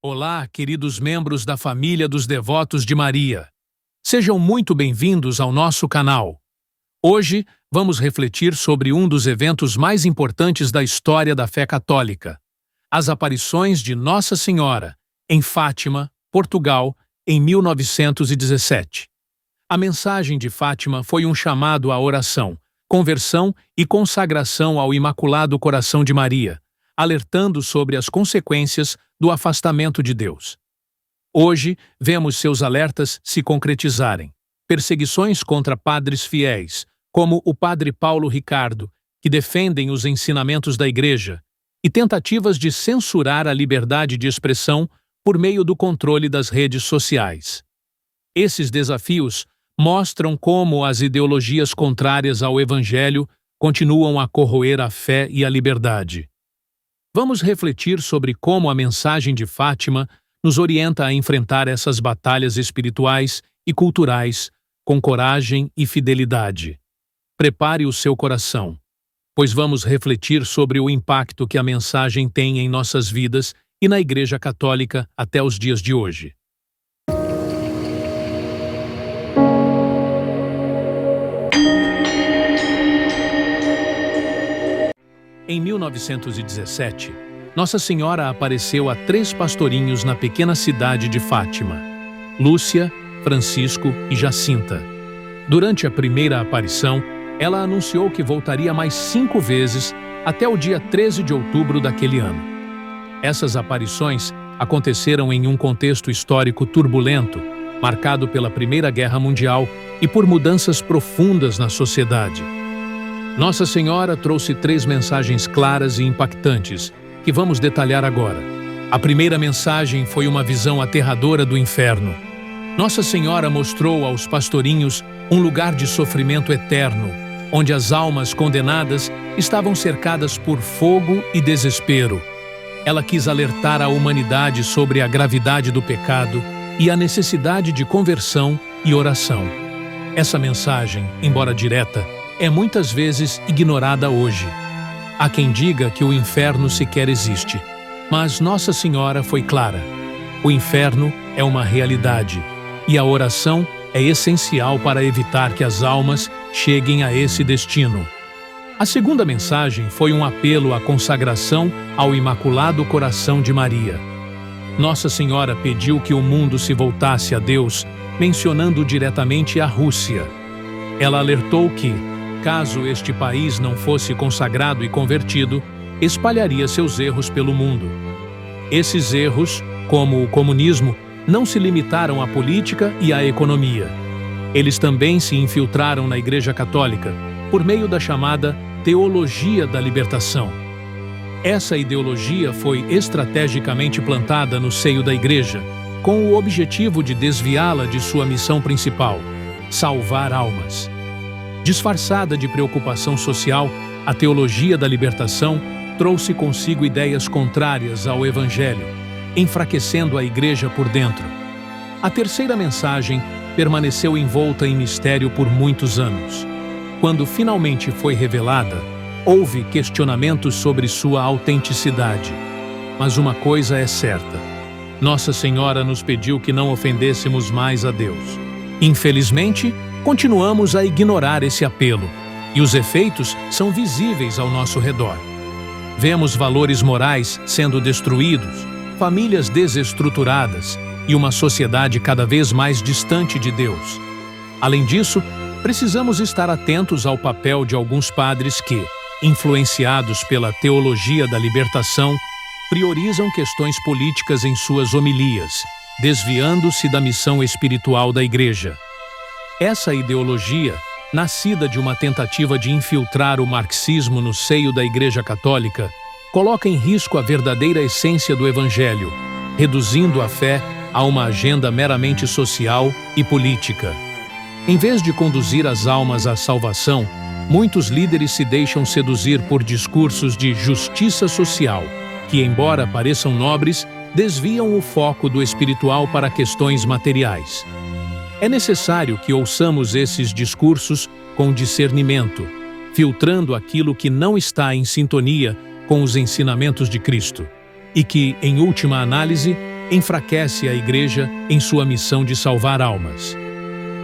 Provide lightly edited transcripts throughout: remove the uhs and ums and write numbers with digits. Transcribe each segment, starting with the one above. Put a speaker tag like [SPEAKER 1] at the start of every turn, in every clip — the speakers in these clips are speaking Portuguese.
[SPEAKER 1] Olá, queridos membros da família dos Devotos de Maria. Sejam muito bem-vindos ao nosso canal. Hoje, vamos refletir sobre um dos eventos mais importantes da história da fé católica: as aparições de Nossa Senhora, em Fátima, Portugal, em 1917. A mensagem de Fátima foi um chamado à oração, conversão e consagração ao Imaculado Coração de Maria, alertando sobre as consequências do afastamento de Deus. Hoje, vemos seus alertas se concretizarem. Perseguições contra padres fiéis, como o padre Paulo Ricardo, que defendem os ensinamentos da Igreja, e tentativas de censurar a liberdade de expressão por meio do controle das redes sociais. Esses desafios mostram como as ideologias contrárias ao Evangelho continuam a corroer a fé e a liberdade. Vamos refletir sobre como a mensagem de Fátima nos orienta a enfrentar essas batalhas espirituais e culturais com coragem e fidelidade. Prepare o seu coração, pois vamos refletir sobre o impacto que a mensagem tem em nossas vidas e na Igreja Católica até os dias de hoje. Em 1917, Nossa Senhora apareceu a 3 pastorinhos na pequena cidade de Fátima: Lúcia, Francisco e Jacinta. Durante a primeira aparição, ela anunciou que voltaria mais 5 vezes até o dia 13 de outubro daquele ano. Essas aparições aconteceram em um contexto histórico turbulento, marcado pela Primeira Guerra Mundial e por mudanças profundas na sociedade. Nossa Senhora trouxe 3 mensagens claras e impactantes, que vamos detalhar agora. A primeira mensagem foi uma visão aterradora do inferno. Nossa Senhora mostrou aos pastorinhos um lugar de sofrimento eterno, onde as almas condenadas estavam cercadas por fogo e desespero. Ela quis alertar a humanidade sobre a gravidade do pecado e a necessidade de conversão e oração. Essa mensagem, embora direta, é muitas vezes ignorada hoje. Há quem diga que o inferno sequer existe, mas Nossa Senhora foi clara. O inferno é uma realidade, e a oração é essencial para evitar que as almas cheguem a esse destino. A segunda mensagem foi um apelo à consagração ao Imaculado Coração de Maria. Nossa Senhora pediu que o mundo se voltasse a Deus, mencionando diretamente a Rússia. Ela alertou que, caso este país não fosse consagrado e convertido, espalharia seus erros pelo mundo. Esses erros, como o comunismo, não se limitaram à política e à economia. Eles também se infiltraram na Igreja Católica, por meio da chamada Teologia da Libertação. Essa ideologia foi estrategicamente plantada no seio da Igreja, com o objetivo de desviá-la de sua missão principal: salvar almas. Disfarçada de preocupação social, a teologia da libertação trouxe consigo ideias contrárias ao Evangelho, enfraquecendo a Igreja por dentro. A terceira mensagem permaneceu envolta em mistério por muitos anos. Quando finalmente foi revelada, houve questionamentos sobre sua autenticidade. Mas uma coisa é certa: Nossa Senhora nos pediu que não ofendêssemos mais a Deus. Infelizmente, continuamos a ignorar esse apelo, e os efeitos são visíveis ao nosso redor. Vemos valores morais sendo destruídos, famílias desestruturadas e uma sociedade cada vez mais distante de Deus. Além disso, precisamos estar atentos ao papel de alguns padres que, influenciados pela teologia da libertação, priorizam questões políticas em suas homilias, desviando-se da missão espiritual da Igreja. Essa ideologia, nascida de uma tentativa de infiltrar o marxismo no seio da Igreja Católica, coloca em risco a verdadeira essência do Evangelho, reduzindo a fé a uma agenda meramente social e política. Em vez de conduzir as almas à salvação, muitos líderes se deixam seduzir por discursos de justiça social, que, embora pareçam nobres, desviam o foco do espiritual para questões materiais. É necessário que ouçamos esses discursos com discernimento, filtrando aquilo que não está em sintonia com os ensinamentos de Cristo, e que, em última análise, enfraquece a Igreja em sua missão de salvar almas.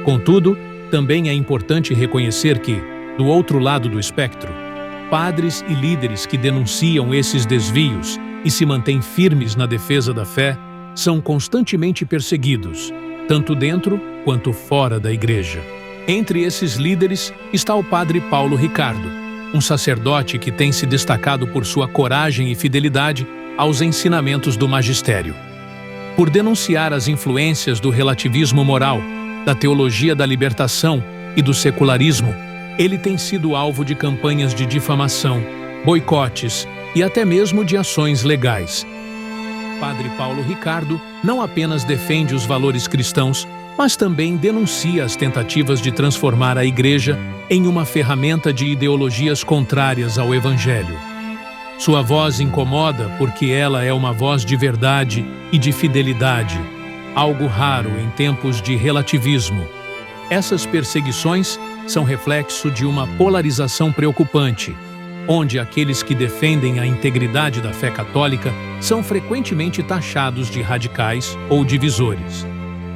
[SPEAKER 1] Contudo, também é importante reconhecer que, do outro lado do espectro, padres e líderes que denunciam esses desvios e se mantêm firmes na defesa da fé são constantemente perseguidos, tanto dentro quanto fora da Igreja. Entre esses líderes está o padre Paulo Ricardo, um sacerdote que tem se destacado por sua coragem e fidelidade aos ensinamentos do magistério. Por denunciar as influências do relativismo moral, da teologia da libertação e do secularismo, ele tem sido alvo de campanhas de difamação, boicotes e até mesmo de ações legais. Padre Paulo Ricardo não apenas defende os valores cristãos, mas também denuncia as tentativas de transformar a Igreja em uma ferramenta de ideologias contrárias ao Evangelho. Sua voz incomoda porque ela é uma voz de verdade e de fidelidade, algo raro em tempos de relativismo. Essas perseguições são reflexo de uma polarização preocupante, onde aqueles que defendem a integridade da fé católica são frequentemente taxados de radicais ou divisores.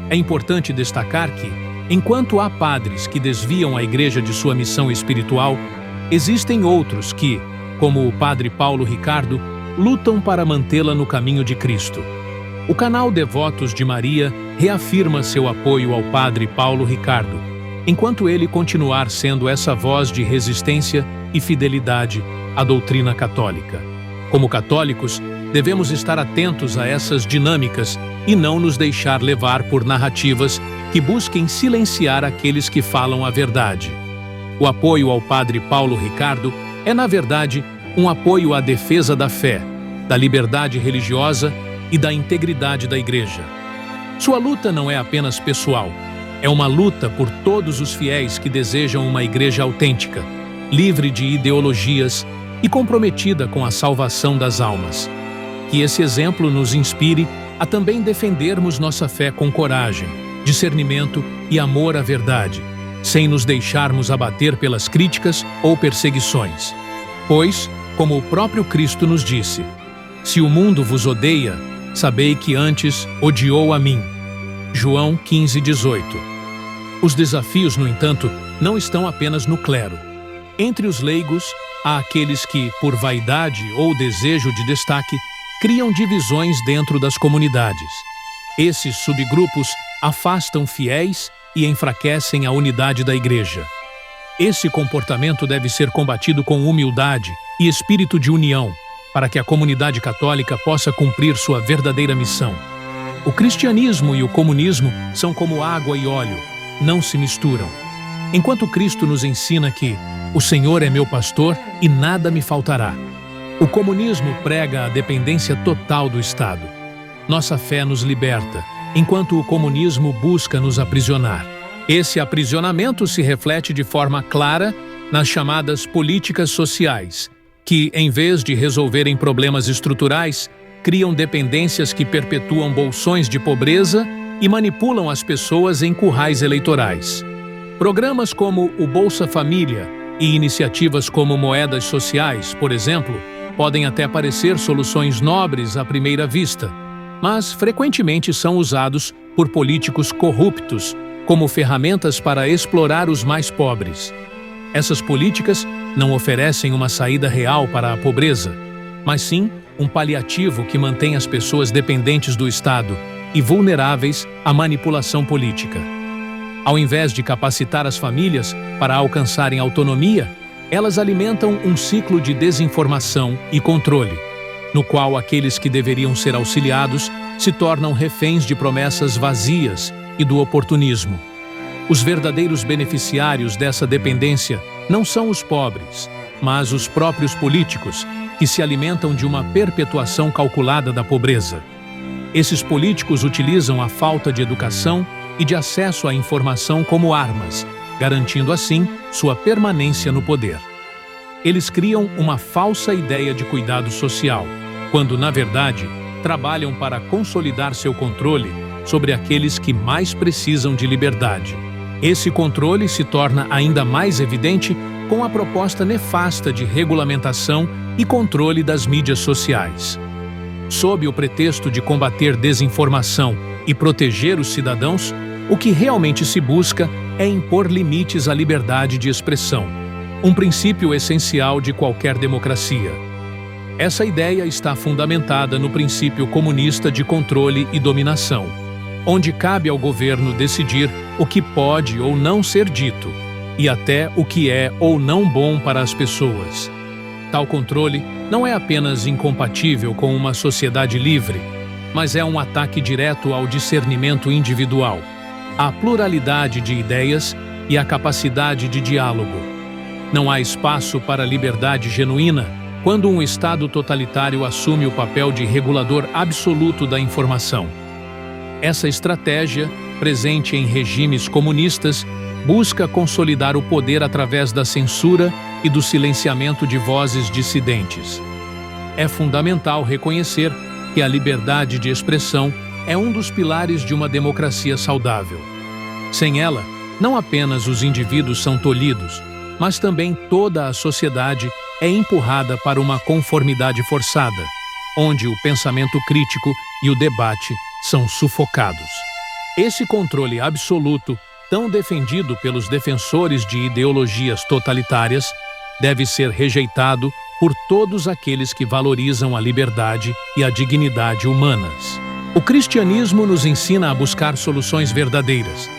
[SPEAKER 1] É importante destacar que, enquanto há padres que desviam a Igreja de sua missão espiritual, existem outros que, como o padre Paulo Ricardo, lutam para mantê-la no caminho de Cristo. O canal Devotos de Maria reafirma seu apoio ao padre Paulo Ricardo, enquanto ele continuar sendo essa voz de resistência e fidelidade à doutrina católica. Como católicos, devemos estar atentos a essas dinâmicas e não nos deixar levar por narrativas que busquem silenciar aqueles que falam a verdade. O apoio ao padre Paulo Ricardo é, na verdade, um apoio à defesa da fé, da liberdade religiosa e da integridade da Igreja. Sua luta não é apenas pessoal, é uma luta por todos os fiéis que desejam uma Igreja autêntica, livre de ideologias e comprometida com a salvação das almas. Que esse exemplo nos inspire a também defendermos nossa fé com coragem, discernimento e amor à verdade, sem nos deixarmos abater pelas críticas ou perseguições. Pois, como o próprio Cristo nos disse, se o mundo vos odeia, sabei que antes odiou a mim. João 15:18. Os desafios, no entanto, não estão apenas no clero. Entre os leigos, há aqueles que, por vaidade ou desejo de destaque, criam divisões dentro das comunidades. Esses subgrupos afastam fiéis e enfraquecem a unidade da Igreja. Esse comportamento deve ser combatido com humildade e espírito de união, para que a comunidade católica possa cumprir sua verdadeira missão. O cristianismo e o comunismo são como água e óleo, não se misturam. Enquanto Cristo nos ensina que o Senhor é meu pastor e nada me faltará, o comunismo prega a dependência total do Estado. Nossa fé nos liberta, enquanto o comunismo busca nos aprisionar. Esse aprisionamento se reflete de forma clara nas chamadas políticas sociais, que, em vez de resolverem problemas estruturais, criam dependências que perpetuam bolsões de pobreza e manipulam as pessoas em currais eleitorais. Programas como o Bolsa Família e iniciativas como moedas sociais, por exemplo, podem até parecer soluções nobres à primeira vista, mas frequentemente são usados por políticos corruptos como ferramentas para explorar os mais pobres. Essas políticas não oferecem uma saída real para a pobreza, mas sim um paliativo que mantém as pessoas dependentes do Estado e vulneráveis à manipulação política. Ao invés de capacitar as famílias para alcançarem autonomia, elas alimentam um ciclo de desinformação e controle, no qual aqueles que deveriam ser auxiliados se tornam reféns de promessas vazias e do oportunismo. Os verdadeiros beneficiários dessa dependência não são os pobres, mas os próprios políticos, que se alimentam de uma perpetuação calculada da pobreza. Esses políticos utilizam a falta de educação e de acesso à informação como armas, garantindo assim sua permanência no poder. Eles criam uma falsa ideia de cuidado social, quando, na verdade, trabalham para consolidar seu controle sobre aqueles que mais precisam de liberdade. Esse controle se torna ainda mais evidente com a proposta nefasta de regulamentação e controle das mídias sociais. sob o pretexto de combater desinformação e proteger os cidadãos, o que realmente se busca é impor limites à liberdade de expressão, um princípio essencial de qualquer democracia. Essa ideia está fundamentada no princípio comunista de controle e dominação, onde cabe ao governo decidir o que pode ou não ser dito, e até o que é ou não bom para as pessoas. Tal controle não é apenas incompatível com uma sociedade livre, mas é um ataque direto ao discernimento individual, à pluralidade de ideias e à capacidade de diálogo. Não há espaço para a liberdade genuína quando um Estado totalitário assume o papel de regulador absoluto da informação. Essa estratégia, presente em regimes comunistas, busca consolidar o poder através da censura e do silenciamento de vozes dissidentes. É fundamental reconhecer que a liberdade de expressão é um dos pilares de uma democracia saudável. Sem ela, não apenas os indivíduos são tolhidos, mas também toda a sociedade é empurrada para uma conformidade forçada, onde o pensamento crítico e o debate são sufocados. Esse controle absoluto, tão defendido pelos defensores de ideologias totalitárias, deve ser rejeitado por todos aqueles que valorizam a liberdade e a dignidade humanas. O cristianismo nos ensina a buscar soluções verdadeiras,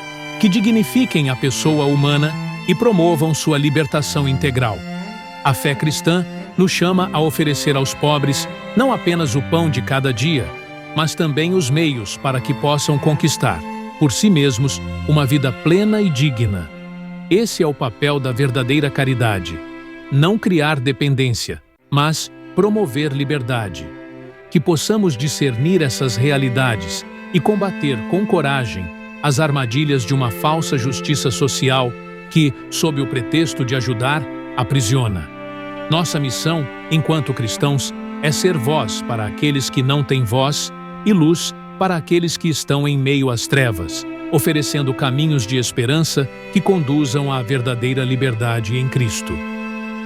[SPEAKER 1] que dignifiquem a pessoa humana e promovam sua libertação integral. A fé cristã nos chama a oferecer aos pobres não apenas o pão de cada dia, mas também os meios para que possam conquistar, por si mesmos, uma vida plena e digna. Esse é o papel da verdadeira caridade. Não criar dependência, mas promover liberdade. Que possamos discernir essas realidades e combater com coragem as armadilhas de uma falsa justiça social que, sob o pretexto de ajudar, aprisiona. Nossa missão, enquanto cristãos, é ser voz para aqueles que não têm voz e luz para aqueles que estão em meio às trevas, oferecendo caminhos de esperança que conduzam à verdadeira liberdade em Cristo.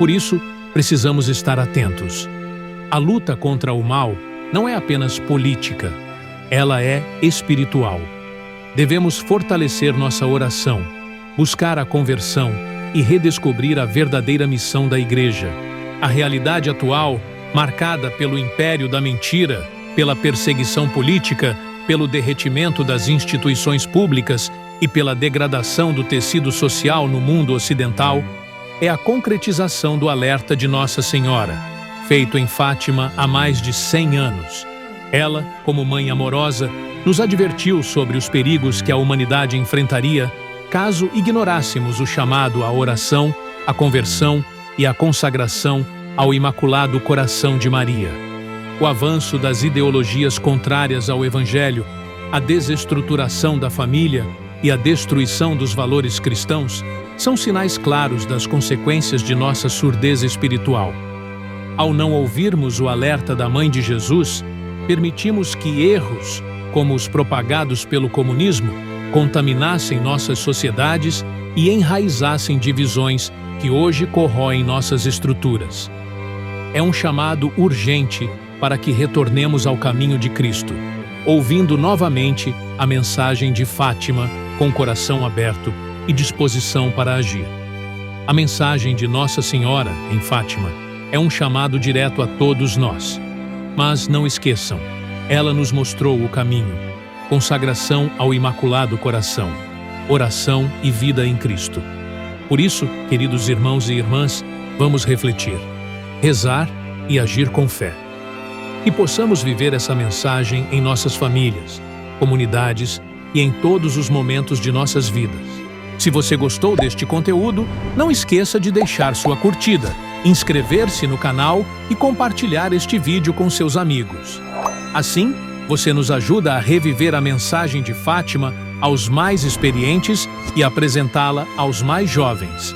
[SPEAKER 1] Por isso, precisamos estar atentos. A luta contra o mal não é apenas política, ela é espiritual. Devemos fortalecer nossa oração, buscar a conversão e redescobrir a verdadeira missão da Igreja. A realidade atual, marcada pelo império da mentira, pela perseguição política, pelo derretimento das instituições públicas e pela degradação do tecido social no mundo ocidental, é a concretização do alerta de Nossa Senhora, feito em Fátima há mais de 100 anos. Ela, como mãe amorosa, nos advertiu sobre os perigos que a humanidade enfrentaria caso ignorássemos o chamado à oração, à conversão e à consagração ao Imaculado Coração de Maria. O avanço das ideologias contrárias ao Evangelho, a desestruturação da família e a destruição dos valores cristãos são sinais claros das consequências de nossa surdez espiritual. Ao não ouvirmos o alerta da Mãe de Jesus, permitimos que erros, como os propagados pelo comunismo, contaminassem nossas sociedades e enraizassem divisões que hoje corroem nossas estruturas. É um chamado urgente para que retornemos ao caminho de Cristo, ouvindo novamente a mensagem de Fátima com coração aberto e disposição para agir. A mensagem de Nossa Senhora, em Fátima, é um chamado direto a todos nós. Mas não esqueçam, ela nos mostrou o caminho: consagração ao Imaculado Coração, oração e vida em Cristo. Por isso, queridos irmãos e irmãs, vamos refletir, rezar e agir com fé. Que possamos viver essa mensagem em nossas famílias, comunidades e em todos os momentos de nossas vidas. Se você gostou deste conteúdo, não esqueça de deixar sua curtida, inscrever-se no canal e compartilhar este vídeo com seus amigos. Assim, você nos ajuda a reviver a mensagem de Fátima aos mais experientes e apresentá-la aos mais jovens.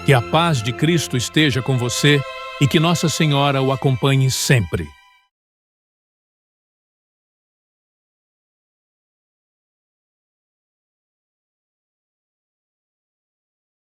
[SPEAKER 1] Que a paz de Cristo esteja com você e que Nossa Senhora o acompanhe sempre.